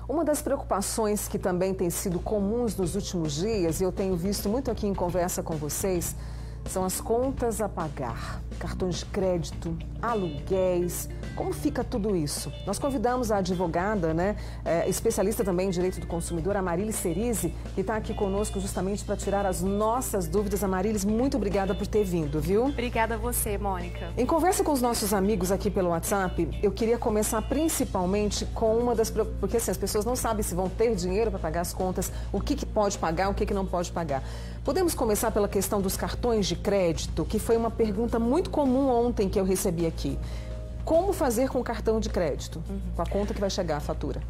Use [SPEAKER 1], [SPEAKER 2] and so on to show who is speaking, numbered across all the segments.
[SPEAKER 1] Uma das preocupações que também tem sido comuns nos últimos dias, e eu tenho visto muito aqui em conversa com vocês, são as contas a pagar, cartões de crédito, aluguéis. Como fica tudo isso? Nós convidamos a advogada, especialista também em direito do consumidor, Amarilis Cerise, que está aqui conosco justamente para tirar as nossas dúvidas. Amarilis, muito obrigada por ter vindo, viu?
[SPEAKER 2] Obrigada a você, Mônica.
[SPEAKER 1] Em conversa com os nossos amigos aqui pelo WhatsApp, eu queria começar principalmente com uma das... Porque assim, as pessoas não sabem se vão ter dinheiro para pagar as contas, o que pode pagar, o que não pode pagar. Podemos começar pela questão dos cartões de crédito, que foi uma pergunta muito comum ontem que eu recebi aqui. Como fazer com o cartão de crédito, com a conta que vai chegar a fatura?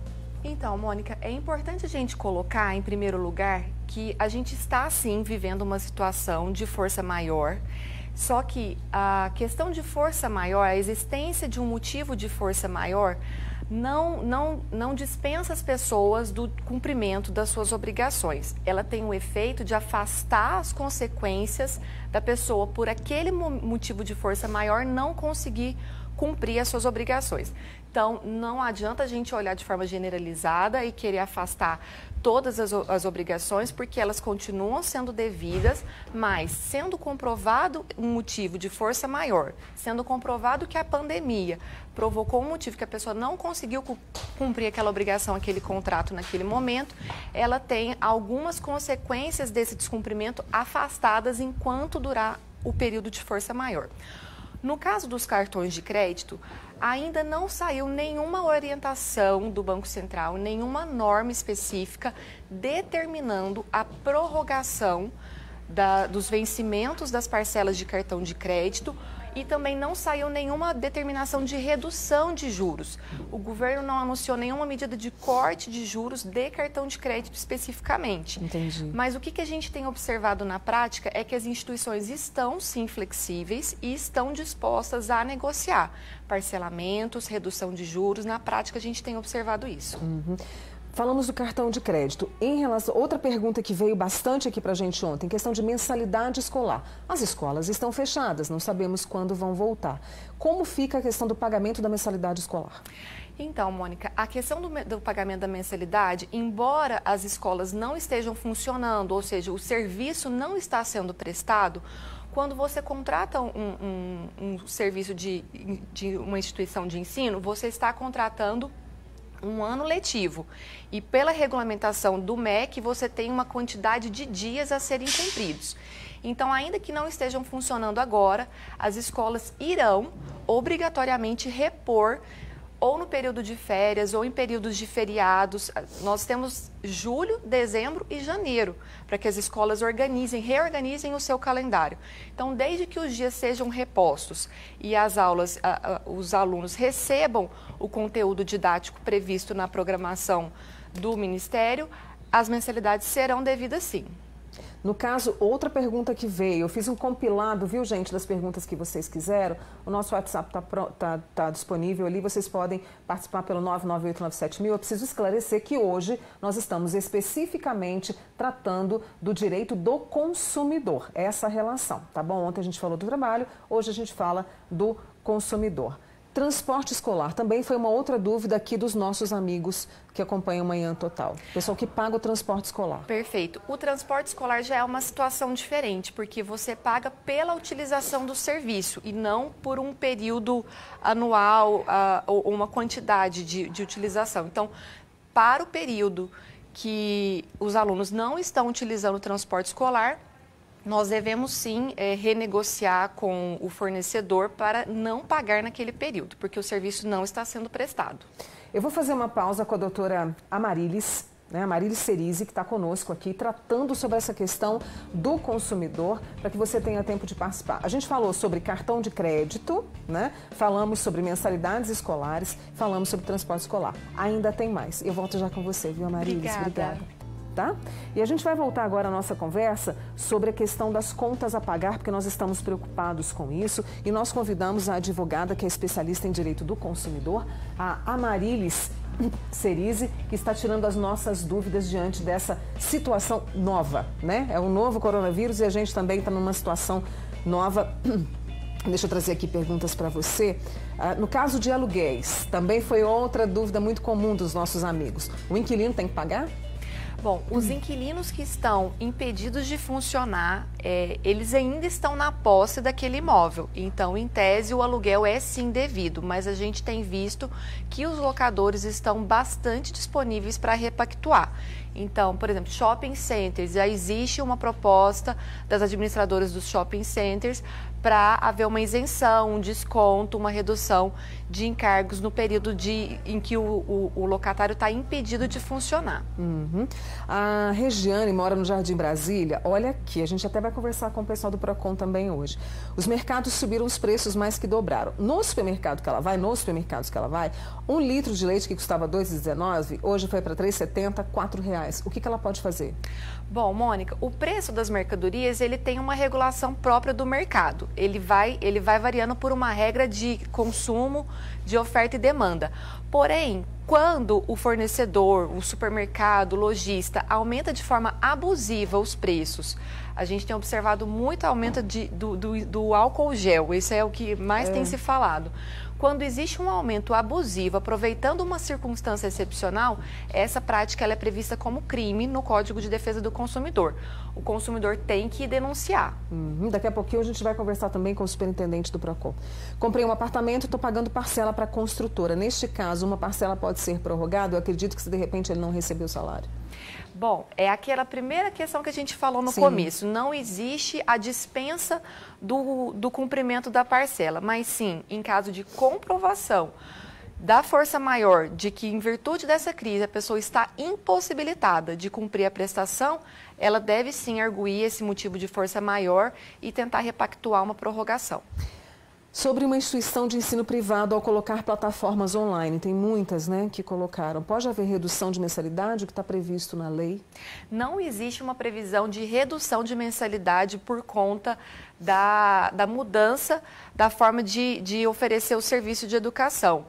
[SPEAKER 2] Então, Mônica, é importante a gente colocar em primeiro lugar que a gente está sim vivendo uma situação de força maior, só que a questão de força maior, a existência de um motivo de força maior, não dispensa as pessoas do cumprimento das suas obrigações. Ela tem o efeito de afastar as consequências da pessoa por aquele motivo de força maior não conseguir cumprir as suas obrigações. Então, não adianta a gente olhar de forma generalizada e querer afastar todas as obrigações, porque elas continuam sendo devidas, mas sendo comprovado um motivo de força maior, sendo comprovado que a pandemia provocou um motivo que a pessoa não conseguiu cumprir aquela obrigação, aquele contrato naquele momento, ela tem algumas consequências desse descumprimento afastadas enquanto durar o período de força maior. No caso dos cartões de crédito, ainda não saiu nenhuma orientação do Banco Central, nenhuma norma específica determinando a prorrogação dos vencimentos das parcelas de cartão de crédito e também não saiu nenhuma determinação de redução de juros. O governo não anunciou nenhuma medida de corte de juros de cartão de crédito especificamente.
[SPEAKER 1] Entendi.
[SPEAKER 2] Mas o que a gente tem observado na prática é que as instituições estão sim flexíveis e estão dispostas a negociar parcelamentos, redução de juros. Na prática a gente tem observado isso.
[SPEAKER 1] Falamos do cartão de crédito. Em relação outra pergunta que veio bastante aqui para a gente ontem, questão de mensalidade escolar. As escolas estão fechadas, não sabemos quando vão voltar. Como fica a questão do pagamento da mensalidade escolar?
[SPEAKER 2] Então, Mônica, a questão do pagamento da mensalidade, embora as escolas não estejam funcionando, ou seja, o serviço não está sendo prestado, quando você contrata um serviço de uma instituição de ensino, você está contratando um ano letivo. E pela regulamentação do MEC, você tem uma quantidade de dias a serem cumpridos. Então, ainda que não estejam funcionando agora, as escolas irão obrigatoriamente repor ou no período de férias ou em períodos de feriados. Nós temos julho, dezembro e janeiro para que as escolas reorganizem o seu calendário. Então, desde que os dias sejam repostos e as aulas, os alunos recebam o conteúdo didático previsto na programação do Ministério, as mensalidades serão devidas sim.
[SPEAKER 1] No caso, outra pergunta que veio, eu fiz um compilado, viu, gente, das perguntas que vocês quiseram. O nosso WhatsApp tá disponível ali, vocês podem participar pelo 99897.000. Eu preciso esclarecer que hoje nós estamos especificamente tratando do direito do consumidor, essa relação, tá bom? Ontem a gente falou do trabalho, hoje a gente fala do consumidor. Transporte escolar também foi uma outra dúvida aqui dos nossos amigos que acompanham o Manhã Total. Pessoal que paga o transporte escolar.
[SPEAKER 2] Perfeito. O transporte escolar já é uma situação diferente, porque você paga pela utilização do serviço e não por um período anual ou uma quantidade de utilização. Então, para o período que os alunos não estão utilizando o transporte escolar, nós devemos sim renegociar com o fornecedor para não pagar naquele período, porque o serviço não está sendo prestado.
[SPEAKER 1] Eu vou fazer uma pausa com a doutora Amarilis, Amarilis Cerise, que está conosco aqui, tratando sobre essa questão do consumidor, para que você tenha tempo de participar. A gente falou sobre cartão de crédito, falamos sobre mensalidades escolares, falamos sobre transporte escolar. Ainda tem mais. Eu volto já com você, viu, Amarilis? Obrigada. Tá? E a gente vai voltar agora à nossa conversa sobre a questão das contas a pagar, porque nós estamos preocupados com isso e nós convidamos a advogada que é especialista em direito do consumidor, a Amarilis Cerise, que está tirando as nossas dúvidas diante dessa situação nova, É um novo coronavírus e a gente também está numa situação nova Deixa eu trazer aqui perguntas para você. No caso de aluguéis, também foi outra dúvida muito comum dos nossos amigos. O inquilino tem que pagar?
[SPEAKER 2] Bom, os inquilinos que estão impedidos de funcionar, eles ainda estão na posse daquele imóvel. Então, em tese, o aluguel é sim devido, mas a gente tem visto que os locadores estão bastante disponíveis para repactuar. Então, por exemplo, shopping centers, já existe uma proposta das administradoras dos shopping centers para haver uma isenção, um desconto, uma redução de encargos no período em que o locatário está impedido de funcionar.
[SPEAKER 1] Uhum. A Regiane mora no Jardim Brasília. Olha aqui, a gente até vai conversar com o pessoal do Procon também hoje. Os mercados subiram os preços mais que dobraram. Nos supermercados que ela vai, 1 litro de leite que custava R$ 2,19, hoje foi para R$ 3,70, R$ 4,00. O que ela pode fazer?
[SPEAKER 2] Bom, Mônica, o preço das mercadorias, ele tem uma regulação própria do mercado. Ele vai variando por uma regra de consumo, de oferta e demanda. Porém, quando o fornecedor, o supermercado, o lojista aumenta de forma abusiva os preços, a gente tem observado muito aumento do álcool gel, isso é o que mais tem se falado. Quando existe um aumento abusivo, aproveitando uma circunstância excepcional, essa prática ela é prevista como crime no Código de Defesa do Consumidor. O consumidor tem que denunciar.
[SPEAKER 1] Daqui a pouquinho a gente vai conversar também com o superintendente do Procon. Comprei um apartamento e estou pagando parcela para a construtora. Neste caso, uma parcela pode ser prorrogada? Eu acredito que se de repente ele não recebeu o salário.
[SPEAKER 2] Bom, é aquela primeira questão que a gente falou no começo. Não existe a dispensa do cumprimento da parcela, mas sim, em caso de comprovação da força maior de que, em virtude dessa crise, a pessoa está impossibilitada de cumprir a prestação, ela deve sim arguir esse motivo de força maior e tentar repactuar uma prorrogação.
[SPEAKER 1] Sobre uma instituição de ensino privado ao colocar plataformas online, tem muitas, né, que colocaram. Pode haver redução de mensalidade, o que está previsto na lei?
[SPEAKER 2] Não existe uma previsão de redução de mensalidade por conta da mudança da forma de oferecer o serviço de educação.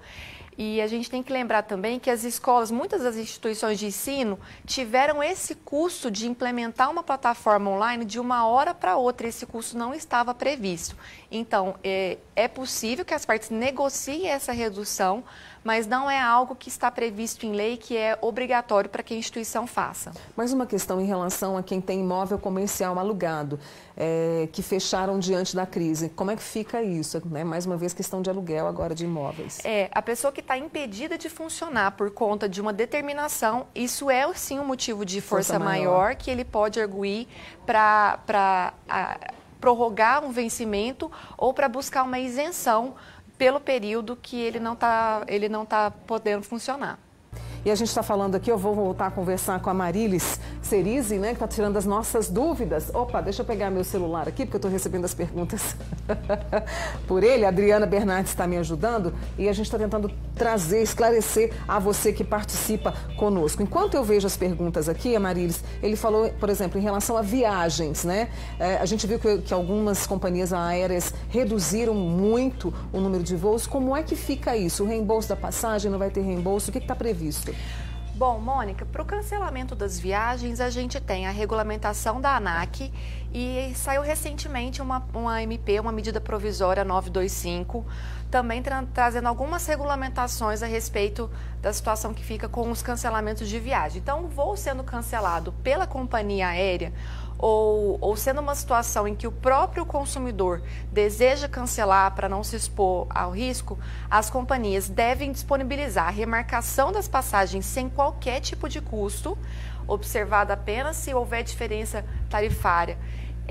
[SPEAKER 2] E a gente tem que lembrar também que as escolas, muitas das instituições de ensino, tiveram esse custo de implementar uma plataforma online de uma hora para outra. Esse custo não estava previsto. Então, é possível que as partes negociem essa redução, mas não é algo que está previsto em lei, que é obrigatório para que a instituição faça.
[SPEAKER 1] Mais uma questão em relação a quem tem imóvel comercial alugado, que fecharam diante da crise. Como é que fica isso? Né? Mais uma vez, questão de aluguel agora de imóveis.
[SPEAKER 2] A pessoa que está impedida de funcionar por conta de uma determinação, isso é sim um motivo de força maior que ele pode arguir para prorrogar um vencimento ou para buscar uma isenção pelo período que ele não tá podendo funcionar.
[SPEAKER 1] E a gente está falando aqui, eu vou voltar a conversar com a Marilis Cerise, né, que está tirando as nossas dúvidas. Opa, deixa eu pegar meu celular aqui, porque eu estou recebendo as perguntas por ele. A Adriana Bernardes está me ajudando e a gente está tentando trazer, esclarecer a você que participa conosco. Enquanto eu vejo as perguntas aqui, a Marilis, ele falou, por exemplo, em relação a viagens, né? A gente viu que algumas companhias aéreas reduziram muito o número de voos. Como é que fica isso? O reembolso da passagem, não vai ter reembolso? O que está previsto?
[SPEAKER 2] Bom, Mônica, para o cancelamento das viagens, a gente tem a regulamentação da ANAC e saiu recentemente uma MP, uma medida provisória 925, também trazendo algumas regulamentações a respeito da situação que fica com os cancelamentos de viagem. Então, o voo sendo cancelado pela companhia aérea ou sendo uma situação em que o próprio consumidor deseja cancelar para não se expor ao risco, as companhias devem disponibilizar a remarcação das passagens sem qualquer tipo de custo, observada apenas se houver diferença tarifária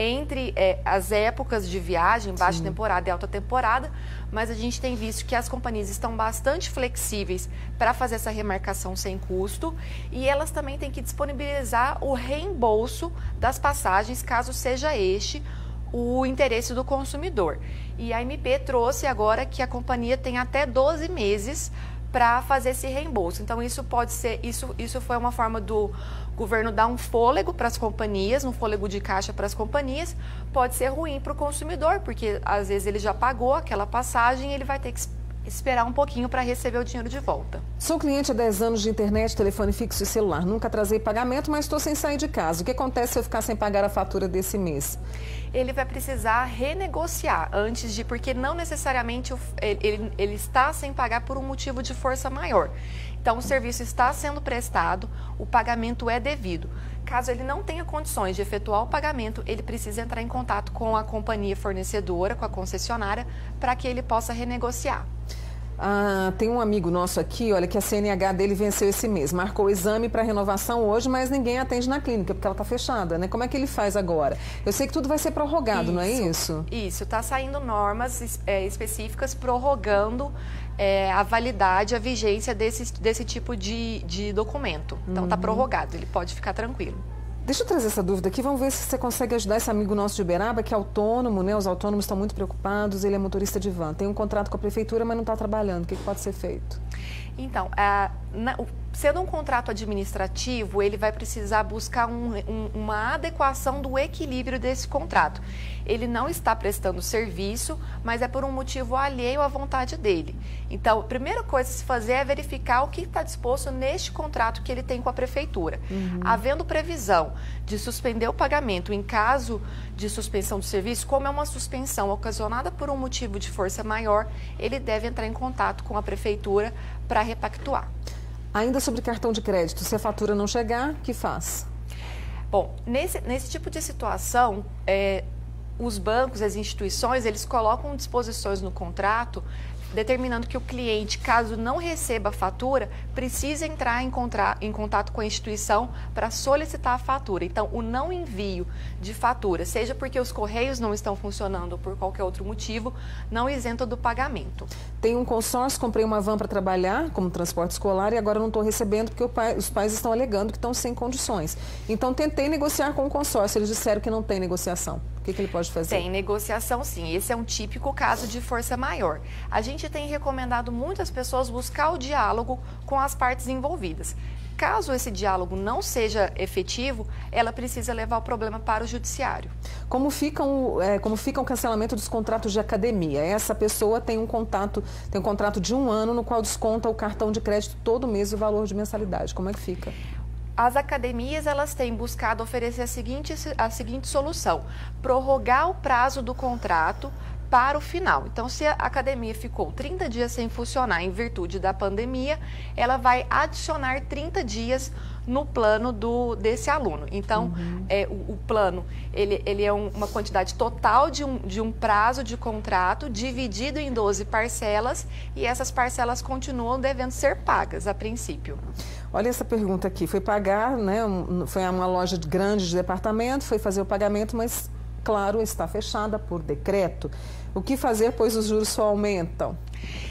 [SPEAKER 2] entre as épocas de viagem, baixa temporada e alta temporada, mas a gente tem visto que as companhias estão bastante flexíveis para fazer essa remarcação sem custo e elas também têm que disponibilizar o reembolso das passagens, caso seja este o interesse do consumidor. E a MP trouxe agora que a companhia tem até 12 meses para fazer esse reembolso. Então, isso pode ser, isso foi uma forma do governo dar um fôlego para as companhias, um fôlego de caixa para as companhias. Pode ser ruim para o consumidor, porque às vezes ele já pagou aquela passagem e ele vai ter que esperar um pouquinho para receber o dinheiro de volta.
[SPEAKER 1] Sou cliente há 10 anos de internet, telefone fixo e celular. Nunca atrasei pagamento, mas estou sem sair de casa. O que acontece se eu ficar sem pagar a fatura desse mês?
[SPEAKER 2] Ele vai precisar renegociar antes de, porque não necessariamente ele está sem pagar por um motivo de força maior. Então, o serviço está sendo prestado, o pagamento é devido. Caso ele não tenha condições de efetuar o pagamento, ele precisa entrar em contato com a companhia fornecedora, com a concessionária, para que ele possa renegociar.
[SPEAKER 1] Tem um amigo nosso aqui, olha, que a CNH dele venceu esse mês. Marcou o exame para renovação hoje, mas ninguém atende na clínica, porque ela está fechada, né? Como é que ele faz agora? Eu sei que tudo vai ser prorrogado, não é isso? Isso,
[SPEAKER 2] está saindo normas específicas prorrogando a validade, a vigência desse tipo de documento. Então, está prorrogado, ele pode ficar tranquilo.
[SPEAKER 1] Deixa eu trazer essa dúvida aqui, vamos ver se você consegue ajudar esse amigo nosso de Uberaba, que é autônomo, né? Os autônomos estão muito preocupados, ele é motorista de van, tem um contrato com a prefeitura, mas não está trabalhando. O que pode ser feito?
[SPEAKER 2] Então, sendo um contrato administrativo, ele vai precisar buscar uma adequação do equilíbrio desse contrato. Ele não está prestando serviço, mas é por um motivo alheio à vontade dele. Então, a primeira coisa a se fazer é verificar o que está disposto neste contrato que ele tem com a prefeitura. Havendo previsão de suspender o pagamento em caso de suspensão do serviço, como é uma suspensão ocasionada por um motivo de força maior, ele deve entrar em contato com a prefeitura para repactuar.
[SPEAKER 1] Ainda sobre cartão de crédito, se a fatura não chegar, o que faz?
[SPEAKER 2] Bom, nesse tipo de situação, os bancos, as instituições, eles colocam disposições no contrato determinando que o cliente, caso não receba a fatura, precisa entrar em contato com a instituição para solicitar a fatura. Então, o não envio de fatura, seja porque os correios não estão funcionando ou por qualquer outro motivo, não isenta do pagamento.
[SPEAKER 1] Tem um consórcio, comprei uma van para trabalhar como transporte escolar e agora não estou recebendo porque os pais estão alegando que estão sem condições. Então, tentei negociar com o consórcio, eles disseram que não tem negociação. O que ele pode fazer?
[SPEAKER 2] Tem negociação, sim. Esse é um típico caso de força maior. A gente tem recomendado muitas pessoas buscar o diálogo com as partes envolvidas. Caso esse diálogo não seja efetivo, ela precisa levar o problema para o judiciário.
[SPEAKER 1] Como fica o cancelamento dos contratos de academia? Essa pessoa tem um contrato de 1 ano no qual desconta o cartão de crédito todo mês e o valor de mensalidade. Como é que fica?
[SPEAKER 2] As academias, elas têm buscado oferecer a seguinte solução: prorrogar o prazo do contrato para o final. Então, se a academia ficou 30 dias sem funcionar em virtude da pandemia, ela vai adicionar 30 dias no plano desse aluno. Então, o plano, ele é uma quantidade total de um prazo de contrato dividido em 12 parcelas e essas parcelas continuam devendo ser pagas a princípio.
[SPEAKER 1] Olha essa pergunta aqui, foi pagar, né? Foi a uma loja grande de departamento, foi fazer o pagamento, mas, claro, está fechada por decreto. O que fazer, pois os juros só aumentam?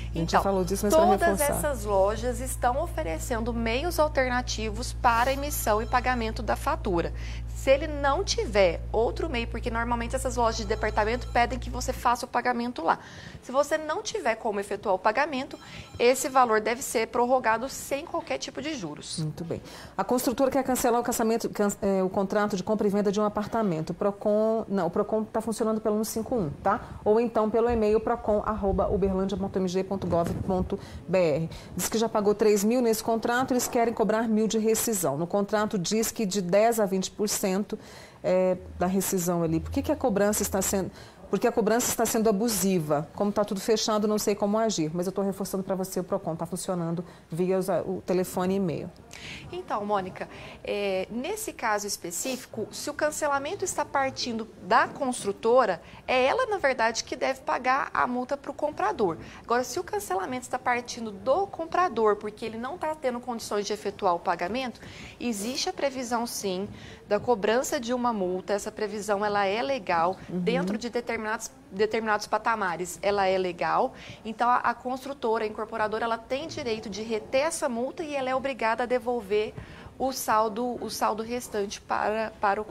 [SPEAKER 1] A gente já falou disso, mas para reforçar.
[SPEAKER 2] Todas essas lojas estão oferecendo meios alternativos para emissão e pagamento da fatura. Se ele não tiver outro meio, porque normalmente essas lojas de departamento pedem que você faça o pagamento lá. Se você não tiver como efetuar o pagamento, esse valor deve ser prorrogado sem qualquer tipo de juros.
[SPEAKER 1] Muito bem. A construtora quer cancelar o contrato de compra e venda de um apartamento. O Procon está funcionando pelo 151, tá? Ou então pelo e-mail procon@uberlandia.mg.gov.br. Diz que já pagou 3 mil nesse contrato, eles querem cobrar 1.000 de rescisão. No contrato diz que de 10% a 20% da rescisão ali. Por que a cobrança está sendo... Porque a cobrança está sendo abusiva. Como está tudo fechado, não sei como agir. Mas eu estou reforçando para você, o Procon está funcionando via o telefone e e-mail.
[SPEAKER 2] Então, Mônica, nesse caso específico, se o cancelamento está partindo da construtora, é ela, na verdade, que deve pagar a multa para o comprador. Agora, se o cancelamento está partindo do comprador, porque ele não está tendo condições de efetuar o pagamento, existe a previsão, sim, da cobrança de uma multa. Essa previsão, ela é legal, dentro de determinados patamares, ela é legal. Então, a construtora, a incorporadora, ela tem direito de reter essa multa e ela é obrigada a devolver o saldo restante para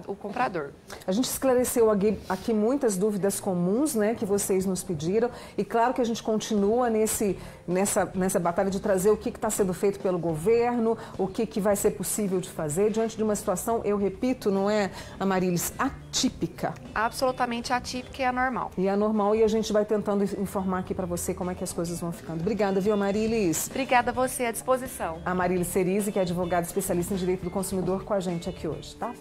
[SPEAKER 2] o comprador.
[SPEAKER 1] A gente esclareceu aqui muitas dúvidas comuns, né, que vocês nos pediram, e claro que a gente continua nessa batalha de trazer o que está sendo feito pelo governo, o que vai ser possível de fazer diante de uma situação, eu repito, não é, Amarilis, atípica.
[SPEAKER 2] Absolutamente atípica e anormal.
[SPEAKER 1] E anormal, e a gente vai tentando informar aqui para você como é que as coisas vão ficando. Obrigada, viu, Amarilis?
[SPEAKER 2] Obrigada a você, à disposição.
[SPEAKER 1] A Amarilis Cerise, que é advogada especialista em direito do consumidor, com a gente aqui hoje, tá?